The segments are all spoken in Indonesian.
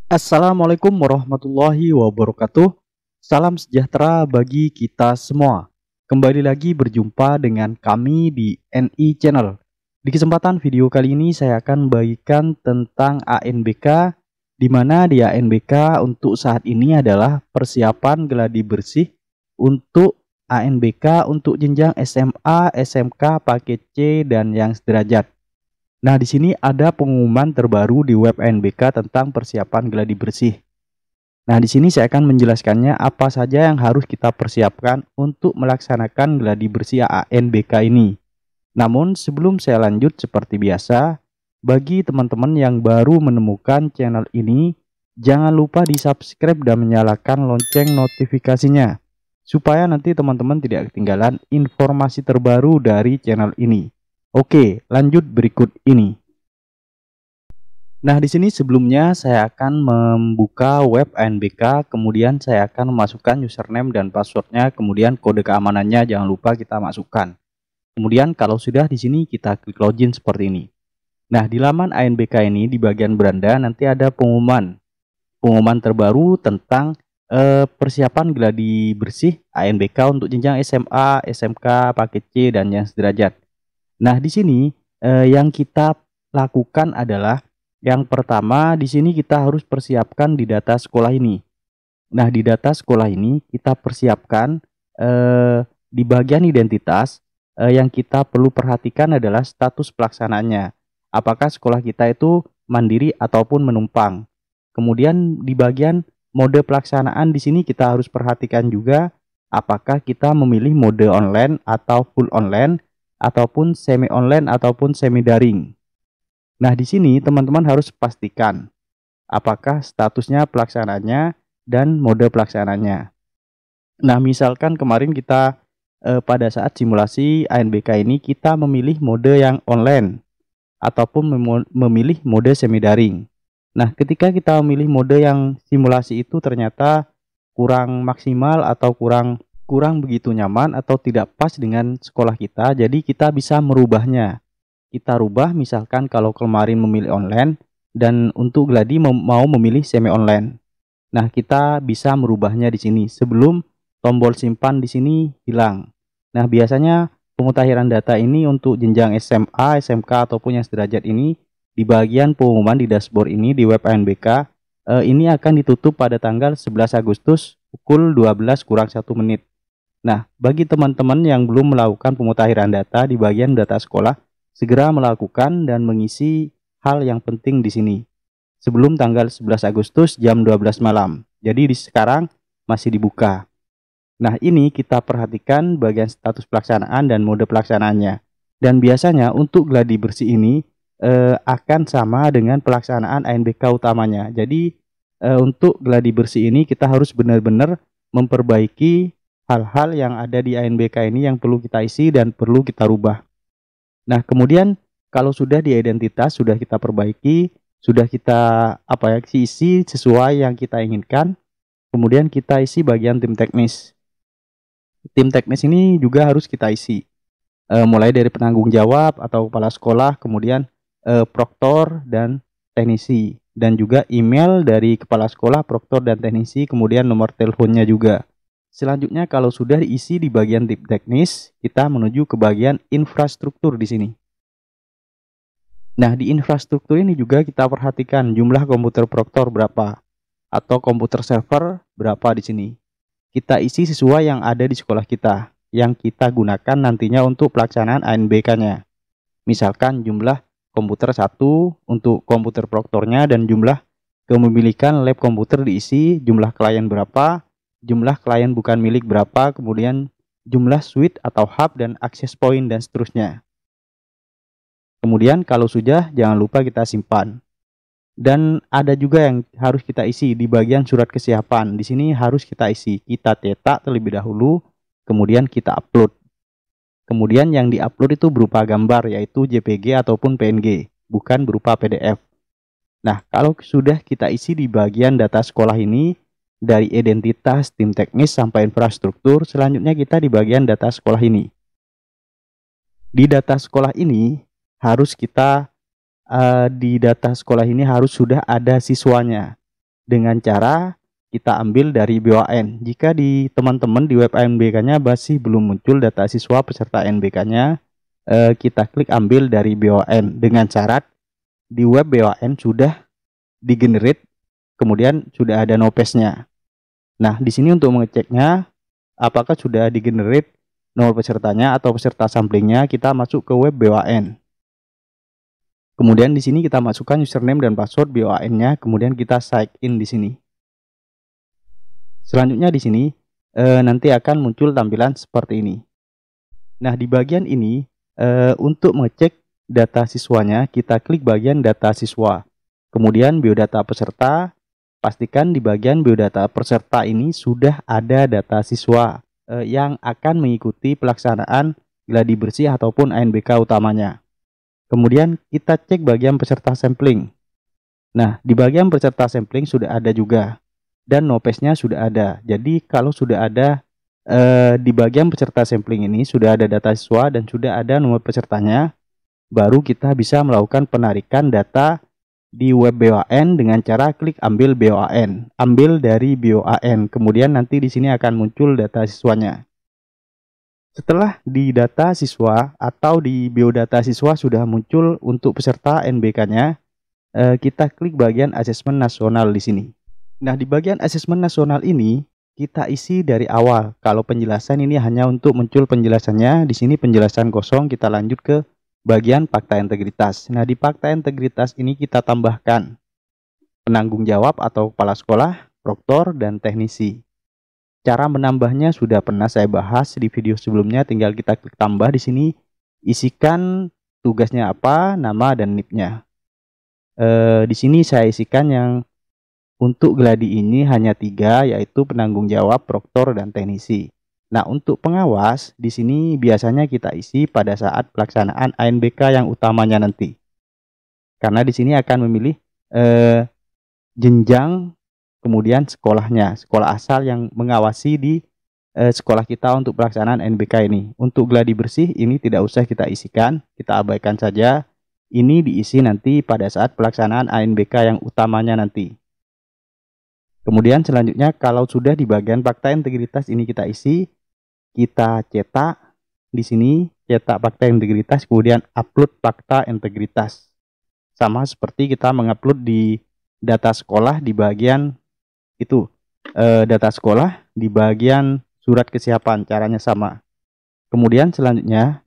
Assalamualaikum warahmatullahi wabarakatuh. Salam sejahtera bagi kita semua. Kembali lagi berjumpa dengan kami di NI Channel. Di kesempatan video kali ini saya akan bagikan tentang ANBK, di mana di ANBK untuk saat ini adalah persiapan geladi bersih untuk ANBK untuk jenjang SMA, SMK, paket C dan yang sederajat. Nah, di sini ada pengumuman terbaru di web ANBK tentang persiapan geladi bersih. Nah, di sini saya akan menjelaskannya apa saja yang harus kita persiapkan untuk melaksanakan geladi bersih ANBK ini. Namun, sebelum saya lanjut seperti biasa, bagi teman-teman yang baru menemukan channel ini, jangan lupa di-subscribe dan menyalakan lonceng notifikasinya, supaya nanti teman-teman tidak ketinggalan informasi terbaru dari channel ini. Oke, lanjut berikut ini. Nah, di sini sebelumnya saya akan membuka web ANBK, kemudian saya akan memasukkan username dan passwordnya, kemudian kode keamanannya jangan lupa kita masukkan. Kemudian kalau sudah di sini kita klik login seperti ini. Nah, di laman ANBK ini di bagian beranda nanti ada pengumuman terbaru tentang persiapan geladi bersih ANBK untuk jenjang SMA, SMK, paket C dan yang sederajat. Nah, di sini yang kita lakukan adalah yang pertama di sini kita harus persiapkan di data sekolah ini. Nah, di data sekolah ini kita persiapkan di bagian identitas yang kita perlu perhatikan adalah status pelaksanaannya. Apakah sekolah kita itu mandiri ataupun menumpang. Kemudian di bagian mode pelaksanaan di sini kita harus perhatikan juga apakah kita memilih mode online atau full online ataupun semi online ataupun semi daring. Nah, di sini teman-teman harus pastikan apakah statusnya pelaksananya dan mode pelaksananya. Nah, misalkan kemarin kita pada saat simulasi ANBK ini kita memilih mode yang online ataupun memilih mode semi daring. Nah, ketika kita memilih mode yang simulasi itu ternyata kurang maksimal atau kurang begitu nyaman atau tidak pas dengan sekolah kita, jadi kita bisa merubahnya. Kita rubah misalkan kalau kemarin memilih online dan untuk geladi mau memilih semi online. Nah, kita bisa merubahnya di sini sebelum tombol simpan di sini hilang. Nah, biasanya pemutahiran data ini untuk jenjang SMA, SMK ataupun yang sederajat ini di bagian pengumuman di dashboard ini di web ANBK ini akan ditutup pada tanggal 11 Agustus pukul 12 kurang 1 menit. Nah, bagi teman-teman yang belum melakukan pemutahiran data di bagian data sekolah, segera melakukan dan mengisi hal yang penting di sini sebelum tanggal 11 Agustus jam 12 malam. Jadi di sekarang masih dibuka. Nah, ini kita perhatikan bagian status pelaksanaan dan mode pelaksanaannya. Dan biasanya untuk geladi bersih ini akan sama dengan pelaksanaan ANBK utamanya. Jadi untuk geladi bersih ini kita harus benar-benar memperbaiki hal-hal yang ada di ANBK ini yang perlu kita isi dan perlu kita rubah. Nah, kemudian kalau sudah di identitas sudah kita perbaiki, sudah kita isi sesuai yang kita inginkan, kemudian kita isi bagian tim teknis. Tim teknis ini juga harus kita isi, mulai dari penanggung jawab atau kepala sekolah, kemudian proktor dan teknisi, dan juga email dari kepala sekolah, proktor dan teknisi, kemudian nomor teleponnya juga. Selanjutnya kalau sudah diisi di bagian tim teknis, kita menuju ke bagian infrastruktur di sini. Nah, di infrastruktur ini juga kita perhatikan jumlah komputer proktor berapa atau komputer server berapa di sini. Kita isi sesuai yang ada di sekolah kita, yang kita gunakan nantinya untuk pelaksanaan ANBK-nya. Misalkan jumlah komputer 1 untuk komputer proktornya dan jumlah kepemilikan lab komputer diisi, jumlah klien berapa, jumlah klien bukan milik berapa, kemudian jumlah suite atau hub dan access point dan seterusnya. Kemudian kalau sudah jangan lupa kita simpan. Dan ada juga yang harus kita isi di bagian surat kesiapan. Di sini harus kita isi, kita cetak terlebih dahulu, kemudian kita upload. Kemudian yang diupload itu berupa gambar yaitu JPG ataupun PNG, bukan berupa PDF. Nah, kalau sudah kita isi di bagian data sekolah ini, dari identitas, tim teknis, sampai infrastruktur, selanjutnya kita di bagian data sekolah ini. Di data sekolah ini, harus kita, di data sekolah ini harus sudah ada siswanya. dengan cara kita ambil dari BOAN. Jika di teman-teman di web ANBK-nya masih belum muncul data siswa peserta NBK-nya, kita klik ambil dari BOAN dengan syarat di web BOAN sudah digenerate, kemudian sudah ada nopesnya. Nah, di sini untuk mengeceknya apakah sudah digenerate nomor pesertanya atau peserta samplingnya, kita masuk ke web BOAN. Kemudian di sini kita masukkan username dan password BOAN-nya, kemudian kita sign in di sini. Selanjutnya di sini nanti akan muncul tampilan seperti ini. Nah, di bagian ini untuk mengecek data siswanya, kita klik bagian data siswa. Kemudian biodata peserta, pastikan di bagian biodata peserta ini sudah ada data siswa yang akan mengikuti pelaksanaan gladi bersih ataupun ANBK utamanya. Kemudian kita cek bagian peserta sampling. Nah, di bagian peserta sampling sudah ada juga. Dan nopesnya sudah ada. Jadi kalau sudah ada di bagian peserta sampling ini sudah ada data siswa dan sudah ada nomor pesertanya, baru kita bisa melakukan penarikan data di web BOAN dengan cara klik ambil BOAN, ambil dari BOAN. Kemudian nanti di sini akan muncul data siswanya. Setelah di data siswa atau di biodata siswa sudah muncul untuk peserta NBK-nya, kita klik bagian asesmen nasional di sini. Nah, di bagian asesmen nasional ini kita isi dari awal. Kalau penjelasan ini hanya untuk muncul penjelasannya, di sini penjelasan kosong, kita lanjut ke bagian fakta integritas. Nah, di fakta integritas ini kita tambahkan penanggung jawab atau kepala sekolah, proktor, dan teknisi. Cara menambahnya sudah pernah saya bahas di video sebelumnya, tinggal kita klik tambah di sini, isikan tugasnya apa, nama dan NIP-nya. Di sini saya isikan yang untuk gladi ini hanya 3, yaitu penanggung jawab, proktor, dan teknisi. Nah, untuk pengawas di sini biasanya kita isi pada saat pelaksanaan ANBK yang utamanya nanti. Karena di sini akan memilih jenjang, kemudian sekolahnya, sekolah asal yang mengawasi di sekolah kita untuk pelaksanaan ANBK ini. Untuk gladi bersih ini tidak usah kita isikan, kita abaikan saja. Ini diisi nanti pada saat pelaksanaan ANBK yang utamanya nanti. Kemudian selanjutnya kalau sudah di bagian fakta integritas ini kita isi, kita cetak di sini, cetak fakta integritas, kemudian upload fakta integritas. Sama seperti kita mengupload di data sekolah di bagian itu, data sekolah di bagian surat kesiapan, caranya sama. Kemudian selanjutnya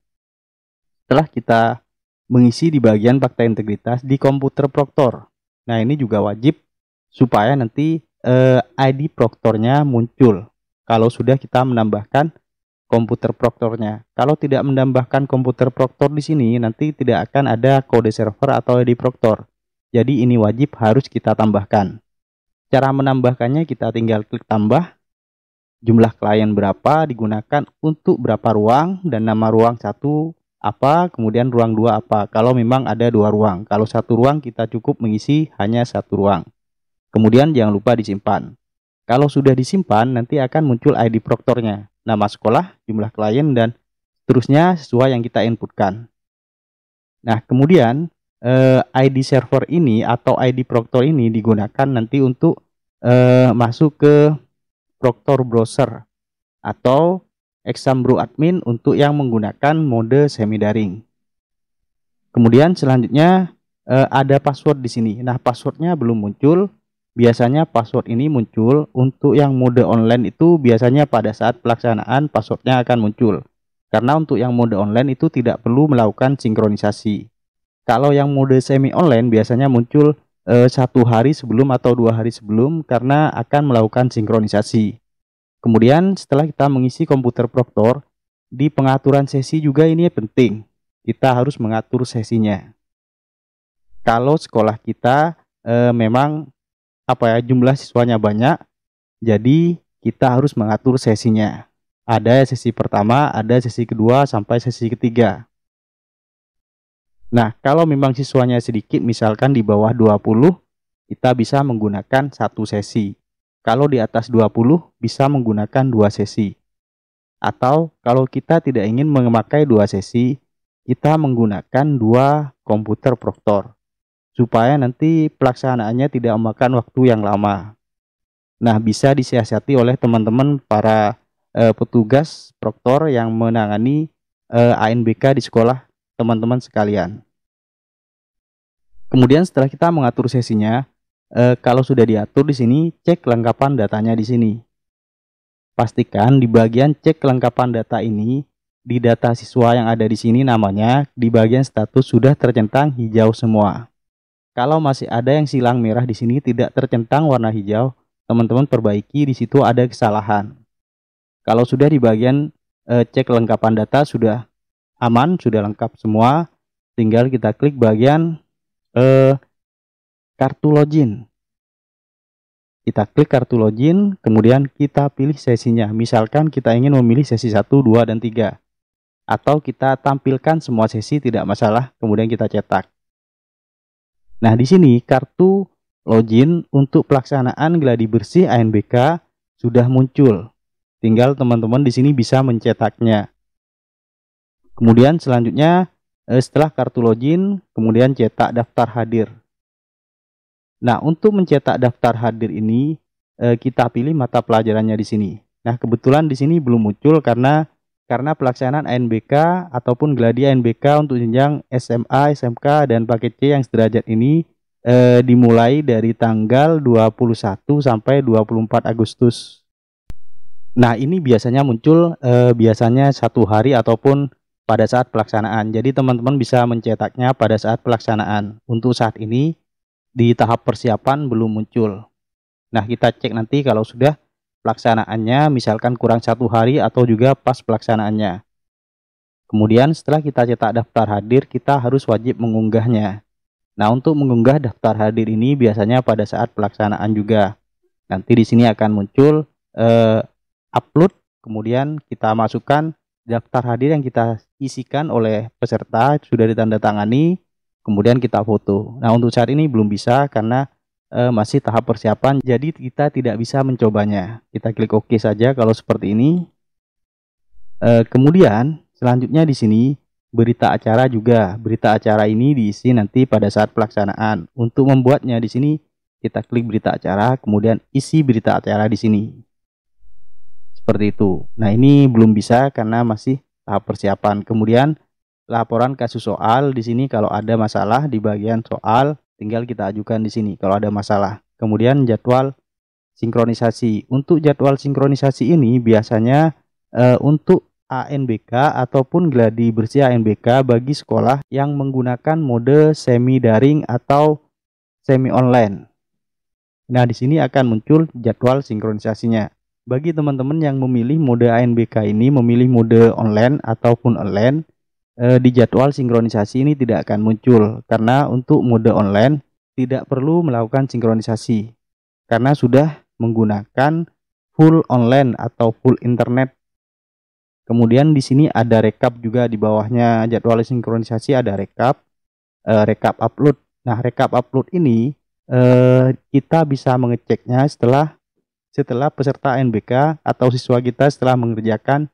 setelah kita mengisi di bagian fakta integritas di komputer proktor. Nah, ini juga wajib supaya nanti ID proktornya muncul kalau sudah kita menambahkan komputer proktornya. Kalau tidak menambahkan komputer proktor di sini, nanti tidak akan ada kode server atau ID proktor. Jadi ini wajib harus kita tambahkan. Cara menambahkannya kita tinggal klik tambah, jumlah klien berapa digunakan untuk berapa ruang, dan nama ruang 1 apa, kemudian ruang 2 apa. Kalau memang ada 2 ruang, kalau 1 ruang kita cukup mengisi hanya 1 ruang. Kemudian jangan lupa disimpan. Kalau sudah disimpan, nanti akan muncul ID proktornya, nama sekolah, jumlah klien, dan seterusnya sesuai yang kita inputkan. Nah, kemudian ID server ini atau ID proktor ini digunakan nanti untuk masuk ke proktor browser atau Exambro admin untuk yang menggunakan mode semi daring. Kemudian selanjutnya ada password di sini. Nah, passwordnya belum muncul. Biasanya password ini muncul untuk yang mode online itu biasanya pada saat pelaksanaan passwordnya akan muncul. Karena untuk yang mode online itu tidak perlu melakukan sinkronisasi. Kalau yang mode semi online biasanya muncul 1 hari sebelum atau 2 hari sebelum karena akan melakukan sinkronisasi. Kemudian setelah kita mengisi komputer proktor, di pengaturan sesi juga ini penting. Kita harus mengatur sesinya. Kalau sekolah kita memang jumlah siswanya banyak, jadi kita harus mengatur sesinya. Ada sesi pertama, ada sesi kedua, sampai sesi ketiga. Nah, kalau memang siswanya sedikit, misalkan di bawah 20, kita bisa menggunakan 1 sesi. Kalau di atas 20, bisa menggunakan 2 sesi. Atau kalau kita tidak ingin memakai 2 sesi, kita menggunakan 2 komputer proktor. supaya nanti pelaksanaannya tidak memakan waktu yang lama. Nah, bisa disiasati oleh teman-teman para petugas proktor yang menangani ANBK di sekolah teman-teman sekalian. Kemudian setelah kita mengatur sesinya, kalau sudah diatur di sini, cek kelengkapan datanya di sini. Pastikan di bagian cek kelengkapan data ini, di data siswa yang ada di sini namanya, di bagian status sudah tercentang hijau semua. Kalau masih ada yang silang merah di sini tidak tercentang warna hijau, teman-teman perbaiki, di situ ada kesalahan. Kalau sudah di bagian cek kelengkapan data sudah aman, sudah lengkap semua, tinggal kita klik bagian kartu login. Kita klik kartu login, kemudian kita pilih sesinya. Misalkan kita ingin memilih sesi 1, 2, dan 3. Atau kita tampilkan semua sesi, tidak masalah, kemudian kita cetak. Nah, di sini kartu login untuk pelaksanaan gladi bersih ANBK sudah muncul. Tinggal teman-teman di sini bisa mencetaknya. Kemudian selanjutnya setelah kartu login, kemudian cetak daftar hadir. Nah, untuk mencetak daftar hadir ini kita pilih mata pelajarannya di sini. Nah, kebetulan di sini belum muncul karena pelaksanaan ANBK ataupun gladi ANBK untuk jenjang SMA, SMK, dan paket C yang sederajat ini dimulai dari tanggal 21 sampai 24 Agustus. Nah, ini biasanya muncul biasanya 1 hari ataupun pada saat pelaksanaan. Jadi teman-teman bisa mencetaknya pada saat pelaksanaan. Untuk saat ini di tahap persiapan belum muncul. Nah, kita cek nanti kalau sudah pelaksanaannya misalkan kurang 1 hari atau juga pas pelaksanaannya. Kemudian setelah kita cetak daftar hadir, kita harus wajib mengunggahnya. Nah, untuk mengunggah daftar hadir ini biasanya pada saat pelaksanaan juga. Nanti di sini akan muncul upload, kemudian kita masukkan daftar hadir yang kita isikan oleh peserta, sudah ditandatangani, kemudian kita foto. Nah, untuk saat ini belum bisa karena masih tahap persiapan, jadi kita tidak bisa mencobanya. Kita klik OK saja kalau seperti ini. Kemudian selanjutnya di sini berita acara juga. Berita acara ini diisi nanti pada saat pelaksanaan. Untuk membuatnya di sini kita klik berita acara, kemudian isi berita acara di sini. Seperti itu. Nah, ini belum bisa karena masih tahap persiapan. Kemudian laporan kasus soal di sini, kalau ada masalah di bagian soal tinggal kita ajukan di sini kalau ada masalah. Kemudian jadwal sinkronisasi. Untuk jadwal sinkronisasi ini biasanya untuk ANBK ataupun gladi bersih ANBK bagi sekolah yang menggunakan mode semi daring atau semi online. Nah, di sini akan muncul jadwal sinkronisasinya. Bagi teman-teman yang memilih mode ANBK ini, memilih mode online ataupun online, di jadwal sinkronisasi ini tidak akan muncul karena untuk mode online tidak perlu melakukan sinkronisasi karena sudah menggunakan full online atau full internet. Kemudian di sini ada rekap juga di bawahnya jadwal sinkronisasi, ada rekap upload. Nah, rekap upload ini kita bisa mengeceknya setelah peserta ANBK atau siswa kita setelah mengerjakan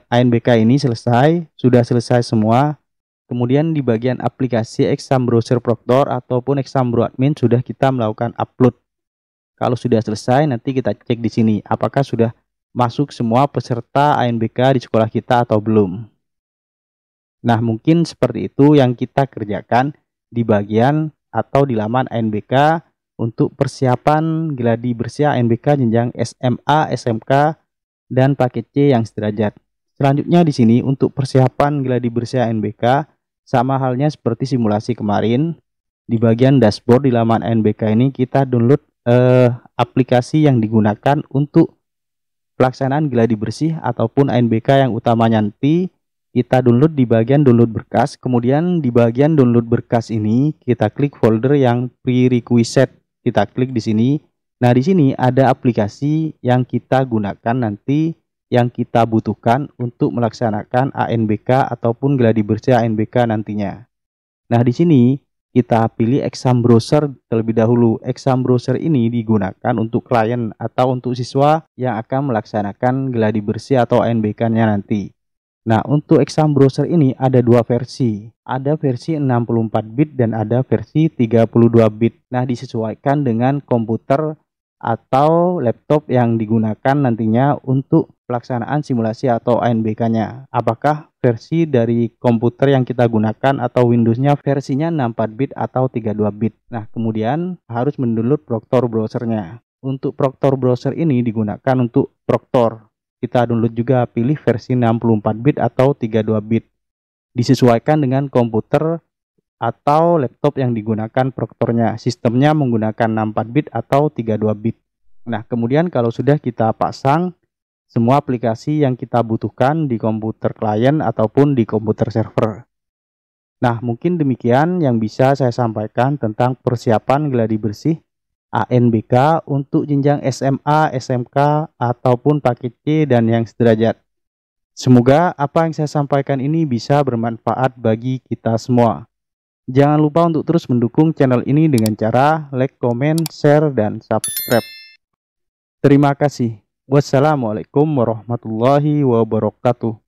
ANBK ini sudah selesai semua. Kemudian di bagian aplikasi exam browser proktor ataupun exam bro admin sudah kita melakukan upload. Kalau sudah selesai nanti kita cek di sini apakah sudah masuk semua peserta ANBK di sekolah kita atau belum. Nah, mungkin seperti itu yang kita kerjakan di bagian atau di laman ANBK untuk persiapan gladi bersih ANBK jenjang SMA, SMK, dan paket C yang sederajat. Selanjutnya di sini untuk persiapan gladi bersih ANBK sama halnya seperti simulasi kemarin. Di bagian dashboard di laman ANBK ini kita download aplikasi yang digunakan untuk pelaksanaan gladi bersih ataupun ANBK yang utamanya nanti kita download di bagian download berkas. Kemudian di bagian download berkas ini kita klik folder yang prerequisite. Kita klik di sini. Nah, di sini ada aplikasi yang kita gunakan nanti, yang kita butuhkan untuk melaksanakan ANBK ataupun gladi bersih ANBK nantinya. Nah, di sini kita pilih exam browser terlebih dahulu. Exam browser ini digunakan untuk klien atau untuk siswa yang akan melaksanakan gladi bersih atau ANBK-nya nanti. Nah, untuk exam browser ini ada dua versi. Ada versi 64 bit dan ada versi 32 bit. Nah, disesuaikan dengan komputer atau laptop yang digunakan nantinya untuk pelaksanaan simulasi atau ANBK-nya. Apakah versi dari komputer yang kita gunakan atau Windows-nya versinya 64 bit atau 32 bit. Nah, kemudian harus mendownload Proctor browsernya. Untuk Proctor browser ini digunakan untuk Proctor. Kita download juga, pilih versi 64 bit atau 32 bit. Disesuaikan dengan komputer atau laptop yang digunakan Proctornya. Sistemnya menggunakan 64 bit atau 32 bit. Nah, kemudian kalau sudah kita pasang semua aplikasi yang kita butuhkan di komputer klien ataupun di komputer server. Nah, mungkin demikian yang bisa saya sampaikan tentang persiapan gladi bersih ANBK untuk jenjang SMA, SMK, ataupun paket C dan yang sederajat. Semoga apa yang saya sampaikan ini bisa bermanfaat bagi kita semua. Jangan lupa untuk terus mendukung channel ini dengan cara like, comment, share, dan subscribe. Terima kasih. Wassalamualaikum warahmatullahi wabarakatuh.